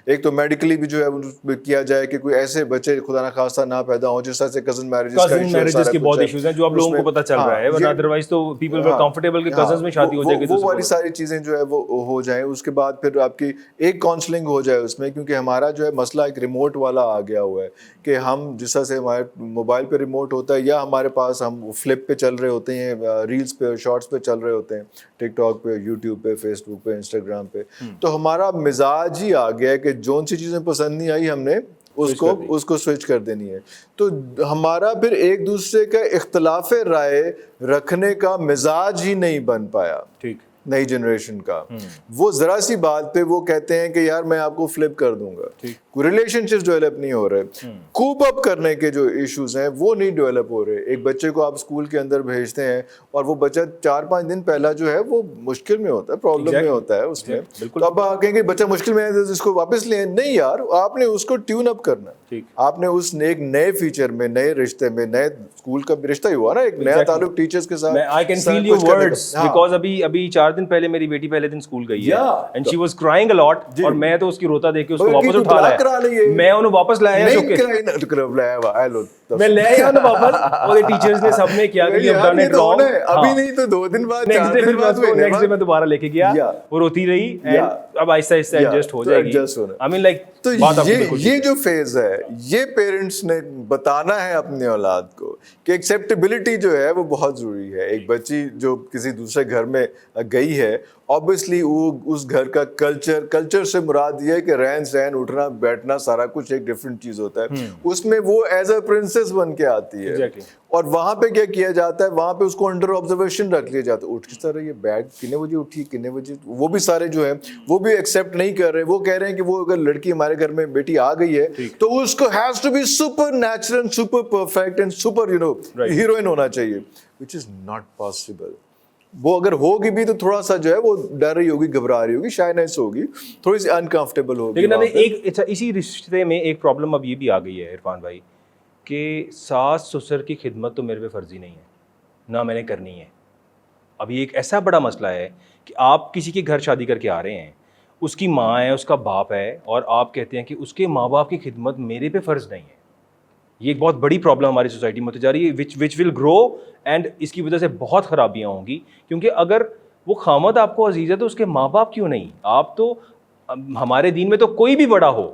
ایک تو میڈیکلی بھی جو ہے کیا جائے کہ کوئی ایسے بچے خدا نخواستہ نہ پیدا ہوں جس طرح سے کزن میرجز کے بہت ایشوز ہیں جو اب لوگوں کو پتہ چل رہا ہے, ورنہ ادروائز تو پیپل ور کمفرٹیبل کہ کزنز میں شادی ہو جائے گی, وہ والی ساری چیزیں جو ہے وہ ہو جائیں. اس کے بعد پھر آپ کی ایک کاؤنسلنگ ہو جائے اس میں, کیونکہ ہمارا جو ہے مسئلہ ایک ریموٹ والا آ گیا ہوا ہے کہ ہم جس طرح سے ہمارے موبائل پہ ریموٹ ہوتا ہے یا ہمارے پاس ہم فلپ پہ چل رہے ہوتے ہیں, ریلز پہ شارٹس پہ چل رہے ہوتے ہیں, ٹک ٹاک پہ, یوٹیوب پہ, فیس بک پہ, انسٹاگرام پہ, تو ہمارا مزاج ہی آ گیا ہے کہ جون سی چیزیں پسند نہیں آئی ہم نے اس کو سوئچ کر دینی ہے. تو ہمارا پھر ایک دوسرے کا اختلاف رائے رکھنے کا مزاج ہی نہیں بن پایا نئی جنریشن کا. وہ ذرا سی بات پہ وہ کہتے ہیں کہ یار میں آپ کو فلپ کر دوں گا. کوئی ریلیشن شپ ڈیولپ نہیں ہو رہے, کوپ اپ کرنے کے جو ایشوز ہیں وہ نہیں ڈیولپ ہو رہے. ایک بچے کو آپ اسکول کے اندر بھیجتے ہیں اور وہ بچہ 4-5 دن پہلا جو ہے وہ مشکل میں ہوتا ہے, پرابلم میں ہوتا ہے اس میں. تو اب آپ کہیں گے بچہ مشکل میں ہے اس کو واپس لیں, نہیں یار, آپ نے اس کو ٹیون اپ کرنا. آپ نے اس ایک نئے فیچر میں, نئے رشتے میں, نئے اسکول کا رشتہ ہی ہوا نا, ایک نیا تعلق ٹیچرز کے ساتھ. I can feel your words because ابھی 4 دن پہلے میری بیٹی پہلے دن اسکول گئی ہے and she was crying a lot اور میں تو اس کی روتا دیکھ کے اس کو واپس اٹھا لایا, میں انہوں واپس لایا, میں لے آیا انہوں واپس, اور ٹیچرز نے سب نے کیا کہ اب ڈن اٹ رانگ. ابھی نہیں تو 2 دن بعد, نیکسٹ ڈے میں دوبارہ لے کے گیا, وہ روتی رہی, اب آہستہ آہستہ ایڈجسٹ ہو جائے گی. I mean like تو یہ جو فیز ہے یہ پیرنٹس نے بتانا ہے اپنے اولاد کو کہ ایکسیپٹیبلٹی جو ہے وہ بہت ضروری ہے. ایک بچی جو کسی دوسرے گھر میں گئی ہے, obviously وہ اس گھر کا کلچر سے مراد یہ ہے کہ رہن سہن, اٹھنا بیٹھنا, سارا کچھ ایک ڈفرینٹ چیز ہوتا ہے. اس میں وہ ایز اے پرنسس بن کے آتی ہے, اور وہاں پہ کیا جاتا ہے, وہاں پہ اس کو انڈر آبزرویشن رکھ لیا جاتا ہے. اٹھ کس طرح یہ بیگ کتنے بجے اٹھی, کتنے بجے, وہ بھی سارے جو ہیں وہ بھی ایکسیپٹ نہیں کر رہے. وہ کہہ رہے ہیں کہ وہ اگر لڑکی ہمارے گھر میں بیٹی آ گئی ہے تو اس کو has to be supernatural, super perfect and super heroine ہونا چاہیے, وچ از ناٹ پاسبل. وہ اگر ہوگی بھی تو تھوڑا سا جو ہے وہ ڈر رہی ہوگی, گھبرا رہی ہوگی, شائنس ہوگی, تھوڑی سی انکمفرٹیبل ہوگی. لیکن ابھی ایک اسی رشتے میں ایک پرابلم اب یہ بھی آ گئی ہے عرفان بھائی کہ ساس سسر کی خدمت تو میرے پہ فرضی نہیں ہے, نہ میں نے کرنی ہے. ابھی ایک ایسا بڑا مسئلہ ہے کہ آپ کسی کے گھر شادی کر کے آ رہے ہیں, اس کی ماں ہے, اس کا باپ ہے, اور آپ کہتے ہیں کہ اس کے ماں باپ کی خدمت میرے پہ فرض نہیں ہے. یہ ایک بہت بڑی پرابلم ہماری سوسائٹی میں ہوتی جا رہی ہے, وچ ول گرو, اینڈ اس کی وجہ سے بہت خرابیاں ہوں گی. کیونکہ اگر وہ خامد آپ کو عزیز ہے تو اس کے ماں باپ کیوں نہیں؟ آپ تو ہمارے دین میں تو کوئی بھی بڑا ہو,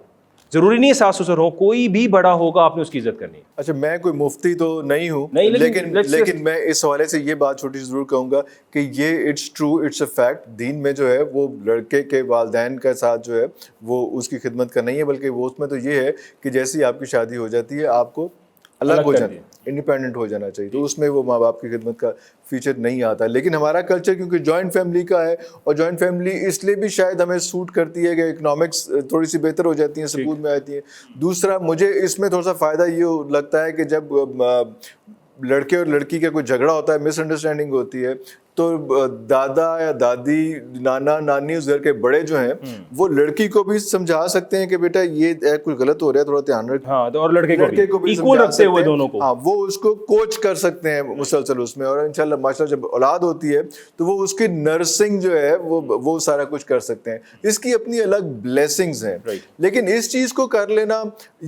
ضروری نہیں ہے ساس سسر ہو, کوئی بھی بڑا ہوگا آپ نے اس کی عزت کرنی ہے. اچھا, میں کوئی مفتی تو نہیں ہوں, لیکن میں اس حوالے سے یہ بات چھوٹی سی ضرور کہوں گا کہ یہ it's true, it's a fact. دین میں جو ہے وہ لڑکے کے والدین کے ساتھ جو ہے وہ اس کی خدمت کا نہیں ہے, بلکہ وہ اس میں تو یہ ہے کہ جیسے ہی آپ کی شادی ہو جاتی ہے آپ کو الگ ہو جانا, انڈیپینڈنٹ ہو جانا چاہیے. تو اس میں وہ ماں باپ کی خدمت کا فیچر نہیں آتا. لیکن ہمارا کلچر کیونکہ جوائنٹ فیملی کا ہے, اور جوائنٹ فیملی اس لیے بھی شاید ہمیں سوٹ کرتی ہے کہ اکنامکس تھوڑی سی بہتر ہو جاتی ہیں, سکون میں آتی ہیں. دوسرا مجھے اس میں تھوڑا سا فائدہ یہ لگتا ہے کہ جب لڑکے اور لڑکی کا کوئی جھگڑا ہوتا ہے, مس انڈرسٹینڈنگ ہوتی ہے, تو دادا یا دادی, نانا نانی, اس گھر کے بڑے جو ہیں وہ لڑکی کو بھی سمجھا سکتے ہیں کہ بیٹا یہ کچھ غلط ہو رہا ہے, تھوڑا دھیان رکھ. ہاں, اور لڑکے کو بھی ایکول رکھتے ہیں وہ دونوں کو. ہاں, وہ اس کو کوچ کر سکتے ہیں مسلسل اس میں. اور انشاءاللہ ماشاءاللہ جب اولاد ہوتی ہے تو وہ اس کی نرسنگ جو ہے وہ سارا کچھ کر سکتے ہیں. اس کی اپنی الگ بلیسنگز ہیں. لیکن اس چیز کو کر لینا,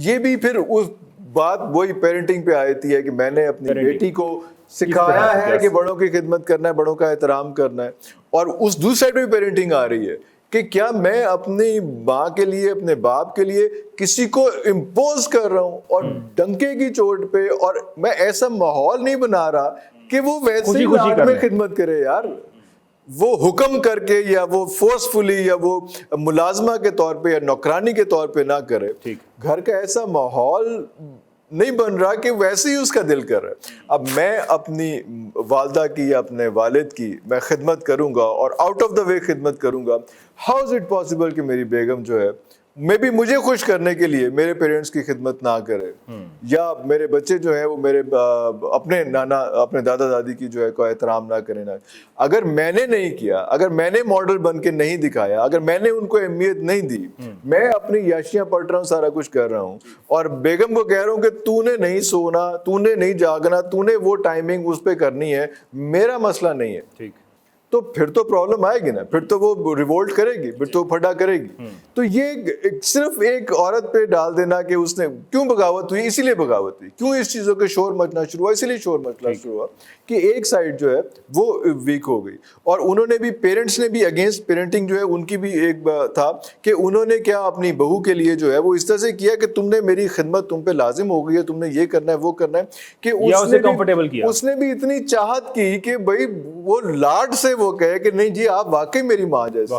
یہ بھی پھر اس بات وہی پیرنٹنگ پہ آتی ہے کہ میں نے اپنی بیٹی کو سکھایا ہے کہ بڑوں کی خدمت کرنا ہے, بڑوں کا احترام کرنا ہے. اور اس دوسری سائڈ پہ پیرنٹنگ آ رہی ہے کہ کیا میں اپنی ماں کے لیے, اپنے باپ کے لیے کسی کو امپوز کر رہا ہوں, اور ڈنکے کی چوٹ پہ, اور میں ایسا ماحول نہیں بنا رہا کہ وہ ویسے ہی میں خدمت کرے. یار وہ حکم کر کے یا وہ فورسفلی یا وہ ملازمہ کے طور پہ یا نوکرانی کے طور پہ نہ کرے. گھر کا ایسا ماحول نہیں بن رہا کہ ویسے ہی اس کا دل کر رہا ہے. اب میں اپنی والدہ کی یا اپنے والد کی میں خدمت کروں گا اور آؤٹ آف دا وے خدمت کروں گا. ہاؤ از اٹ پاسبل کہ میری بیگم جو ہے میں بھی مجھے خوش کرنے کے لیے میرے پیرنٹس کی خدمت نہ کرے, یا میرے بچے جو ہیں وہ میرے اپنے نانا, اپنے دادا دادی کی جو ہے کو احترام نہ کرے. نہ اگر میں نے نہیں کیا, اگر میں نے ماڈل بن کے نہیں دکھایا, اگر میں نے ان کو اہمیت نہیں دی, میں اپنی یاشیاں پٹ رہا ہوں, سارا کچھ کر رہا ہوں, اور بیگم کو کہہ رہا ہوں کہ تو نے نہیں سونا, تو نے نہیں جاگنا, تو نے وہ ٹائمنگ اس پہ کرنی ہے, میرا مسئلہ نہیں ہے. تو پھر تو پرابلم آئے گی نا, پھر تو وہ ریوولٹ کرے گی, پھر تو پھٹا کرے گی. تو یہ صرف ایک عورت پہ ڈال دینا کہ اس نے کیوں بغاوت ہوئی, اسی لیے بغاوت ہوئی, کیوں اس چیزوں کے شور مچنا شروع ہوا, اسی لیے شور مچنا شروع ہوا کہ ایک سائڈ جو ہے وہ ویک ہو گئی. اور انہوں نے بھی, پیرنٹس نے بھی اگینسٹ پیرنٹنگ جو ہے ان کی بھی ایک تھا کہ انہوں نے کیا اپنی بہو کے لیے جو ہے وہ اس طرح سے کیا کہ تم نے میری خدمت تم پہ لازم ہو گئی ہے, تم نے یہ کرنا ہے وہ کرنا ہے, کہ اس نے بھی اتنی چاہت کی کہ بھائی وہ لاڈ سے وہ کہے کہ نہیں جی آپ واقعی میری ماں جیسی.